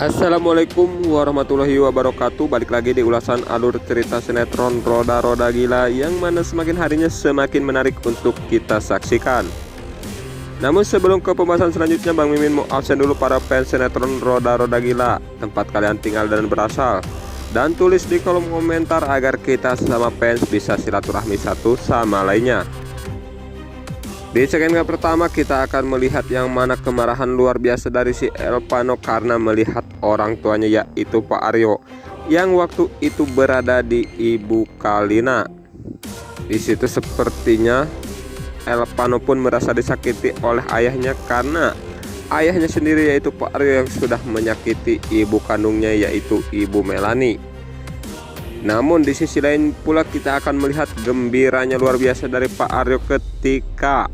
Assalamualaikum warahmatullahi wabarakatuh. Balik lagi di ulasan alur cerita sinetron Roda-Roda Gila, yang mana semakin harinya semakin menarik untuk kita saksikan. Namun sebelum ke pembahasan selanjutnya, Bang Mimin mau absen dulu para fans sinetron Roda-Roda Gila, tempat kalian tinggal dan berasal. Dan tulis di kolom komentar agar kita sama fans bisa silaturahmi satu sama lainnya. Di segmen pertama kita akan melihat yang mana kemarahan luar biasa dari si Elpano karena melihat orang tuanya, yaitu Pak Aryo, yang waktu itu berada di Ibu Kalina. Di situ sepertinya Elpano pun merasa disakiti oleh ayahnya karena ayahnya sendiri, yaitu Pak Aryo, yang sudah menyakiti ibu kandungnya, yaitu Ibu Melani. Namun di sisi lain pula kita akan melihat gembiranya luar biasa dari Pak Aryo ketika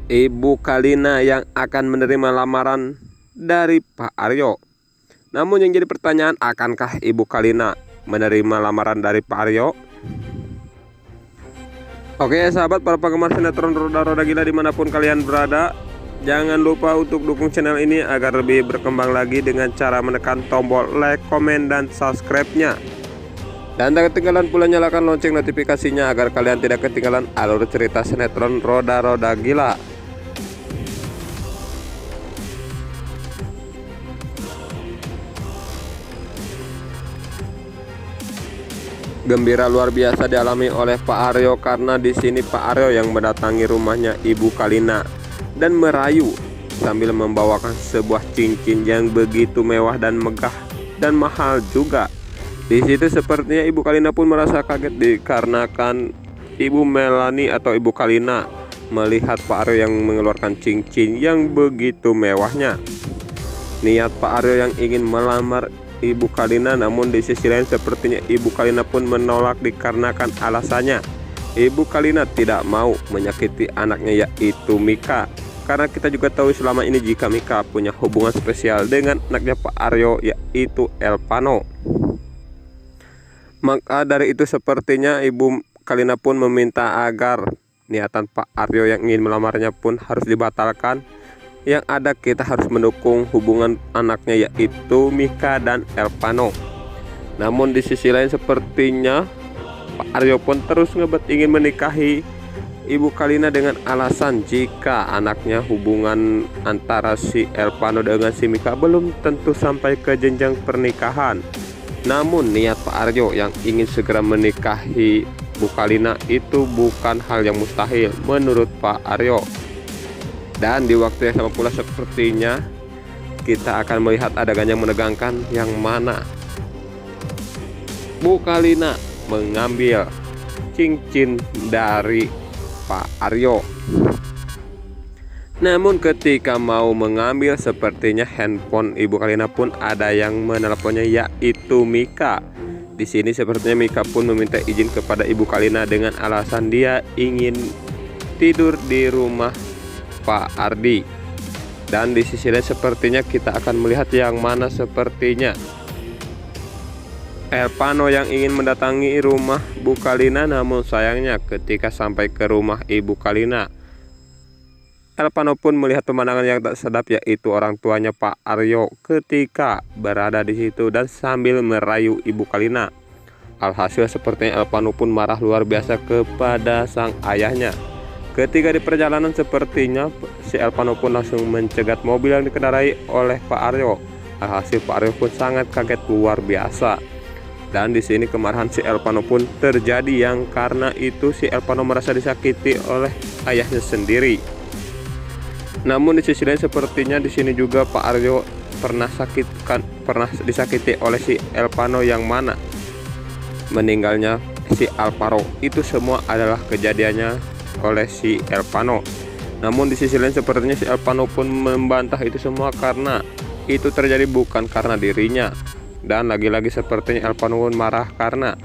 Ibu Kalina yang akan menerima lamaran dari Pak Aryo. Namun yang jadi pertanyaan, akankah Ibu Kalina menerima lamaran dari Pak Aryo? Oke sahabat para penggemar sinetron Roda-Roda Gila dimanapun kalian berada, jangan lupa untuk dukung channel ini agar lebih berkembang lagi dengan cara menekan tombol like, komen, dan subscribe-nya. Dan tak ketinggalan pula nyalakan lonceng notifikasinya agar kalian tidak ketinggalan alur cerita sinetron Roda-Roda Gila. Gembira luar biasa dialami oleh Pak Aryo karena di sini Pak Aryo yang mendatangi rumahnya Ibu Kalina dan merayu sambil membawakan sebuah cincin yang begitu mewah dan megah dan mahal juga. Di situ sepertinya Ibu Kalina pun merasa kaget dikarenakan Ibu Melani atau Ibu Kalina melihat Pak Aryo yang mengeluarkan cincin yang begitu mewahnya. Niat Pak Aryo yang ingin melamar Ibu Kalina, namun di sisi lain sepertinya Ibu Kalina pun menolak dikarenakan alasannya Ibu Kalina tidak mau menyakiti anaknya, yaitu Mika. Karena kita juga tahu selama ini jika Mika punya hubungan spesial dengan anaknya Pak Aryo, yaitu Elpano. Maka dari itu sepertinya Ibu Kalina pun meminta agar niatan Pak Aryo yang ingin melamarnya pun harus dibatalkan. Yang ada kita harus mendukung hubungan anaknya, yaitu Mika dan Elpano. Namun di sisi lain sepertinya Pak Aryo pun terus ngebet ingin menikahi Ibu Kalina dengan alasan jika anaknya hubungan antara si Elpano dengan si Mika belum tentu sampai ke jenjang pernikahan. Namun niat Pak Aryo yang ingin segera menikahi Bu Kalina itu bukan hal yang mustahil menurut Pak Aryo. Dan di waktu yang sama pula sepertinya kita akan melihat adegan yang menegangkan, yang mana Bu Kalina mengambil cincin dari Pak Aryo. Namun ketika mau mengambil sepertinya handphone Ibu Kalina pun ada yang menelponnya, yaitu Mika. Di sini sepertinya Mika pun meminta izin kepada Ibu Kalina dengan alasan dia ingin tidur di rumah Pak Ardi. Dan di sisi lain sepertinya kita akan melihat yang mana sepertinya Elpano yang ingin mendatangi rumah Bu Kalina, namun sayangnya ketika sampai ke rumah Ibu Kalina, Elpano pun melihat pemandangan yang tak sedap, yaitu orang tuanya Pak Aryo ketika berada di situ dan sambil merayu Ibu Kalina. Alhasil sepertinya Elpano pun marah luar biasa kepada sang ayahnya. Ketika di perjalanan sepertinya si Elpano pun langsung mencegat mobil yang dikendarai oleh Pak Aryo. Alhasil Pak Aryo pun sangat kaget luar biasa. Dan di sini kemarahan si Elpano pun terjadi, yang karena itu si Elpano merasa disakiti oleh ayahnya sendiri. Namun di sisi lain sepertinya di sini juga Pak Aryo pernah disakiti oleh si Elpano, yang mana meninggalnya si Alvaro itu semua adalah kejadiannya oleh si Elpano. Namun di sisi lain sepertinya si Elpano pun membantah itu semua karena itu terjadi bukan karena dirinya. Dan lagi-lagi sepertinya Elpano pun marah karena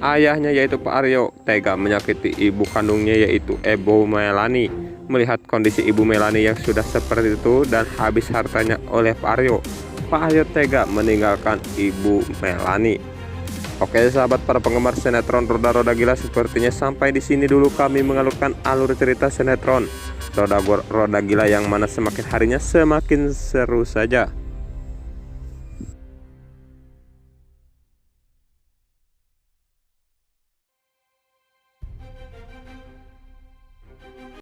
ayahnya, yaitu Pak Aryo, tega menyakiti ibu kandungnya, yaitu Ibu Melani. Melihat kondisi Ibu Melani yang sudah seperti itu dan habis hartanya oleh Pak Aryo, Pak Aryo tega meninggalkan Ibu Melani. Oke sahabat para penggemar sinetron Roda-Roda Gila, sepertinya sampai di sini dulu kami mengalurkan alur cerita sinetron Roda-Roda Gila, yang mana semakin harinya semakin seru saja.